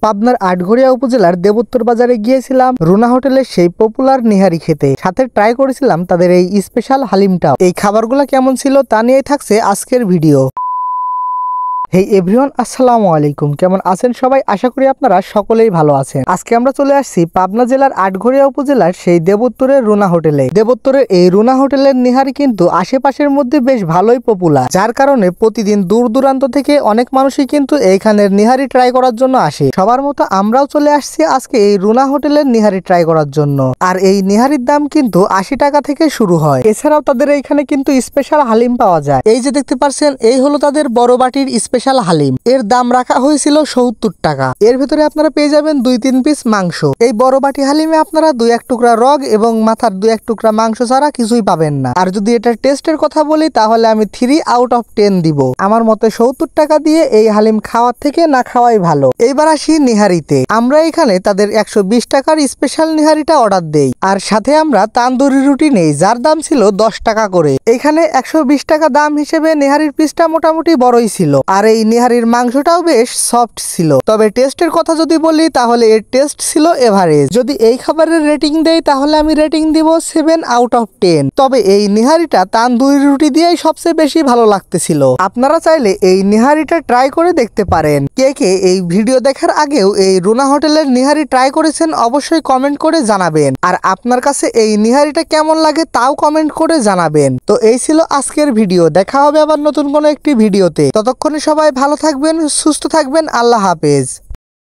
পাবনার আটঘরিয়া উপজেলার দেবোত্তর বাজারে গিয়েছিলাম রুনা হোটেলের সেই পপুলার নিহারি খেতে। সাথে ট্রাই করেছিলাম তাদের এই স্পেশাল হালিমটাও। এই খাবারগুলো কেমন ছিল তা নিয়েই থাকছে আজকের ভিডিও। হেই এভরিওয়ান, আসসালামু আলাইকুম। কেমন আছেন সবাই? আশা করি আপনারা সকলেই ভালো আছেন। আজকে আমরা চলে আসছি পাবনা জেলার আটঘরিয়া উপজেলার সেই দেবোত্তরের রুনা হোটেলে। দেবোত্তরের এই রুনা হোটেলের নিহারি কিন্তু আশেপাশের মধ্যে বেশ ভালোই পপুলার, যার কারণে প্রতিদিন দূর দূরান্ত থেকে অনেক মানুষই কিন্তু এইখানের নিহারি ট্রাই করার জন্য আসে। সবার মতো আমরাও চলে আসছি আজকে এই রুনা হোটেলের নিহারি ট্রাই করার জন্য। আর এই নিহারির দাম কিন্তু 80 টাকা থেকে শুরু হয়। এছাড়াও তাদের এইখানে কিন্তু স্পেশাল হালিম পাওয়া যায়। এই যে দেখতে পাচ্ছেন, এই হলো তাদের বড় বাটির স্পেশাল হালিম। এর দাম রাখা হয়েছিল 70 টাকা। এর ভিতরে আপনারা পেয়ে যাবেন 2-3 পিস মাংস। এই বড় বাটি হালিমে আপনারা 2-1 টুকরা রগ এবং মাথার 2-1 টুকরা মাংস ছাড়া কিছুই পাবেন না। আর যদি এটার টেস্টের কথা বলি তাহলে আমি 3 আউট অফ 10 দিব। আমার মতে 70 টাকা দিয়ে এই হালিম খাওয়ার থেকে না খাওয়াই ভালো। এইবার আসি নিহারিতে। আমরা এখানে তাদের 120 টাকার স্পেশাল নিহারিটা অর্ডার দেই, আর সাথে আমরা তান্দুরি রুটি নেই, যার দাম ছিল 10 টাকা করে। এখানে 120 টাকা দাম হিসেবে নিহারির পিসটা মোটামুটি বড়ই ছিল, আর এই নিহারির মাংসটাও বেশ সফট ছিল। তবে টেস্টের কথা যদি বলি তাহলে এর টেস্ট ছিল এভারেজ। যদি এই খাবারের রেটিং দেই তাহলে আমি রেটিং দিব 7 আউট অফ 10। তবে এই নিহারিটা তান্দুরি রুটি দিয়েই সবচেয়ে বেশি ভালো লাগতেছিল। আপনারা চাইলে এই নিহারিটা ট্রাই করে দেখতে পারেন। কে কে এই ভিডিও দেখার আগেও এই রুনা হোটেলের নিহারি ট্রাই করেছেন অবশ্যই কমেন্ট করে জানাবেন। আর আপনার কাছে এই নিহারিটা কেমন লাগে তাও কমেন্ট করে জানাবেন। তো এই ছিল আজকের ভিডিও। দেখা হবে আবার নতুন কোনো একটি ভিডিওতে। ততক্ষণে সবাই ভালো থাকবেন, সুস্থ থাকবেন। আল্লাহ হাফেজ।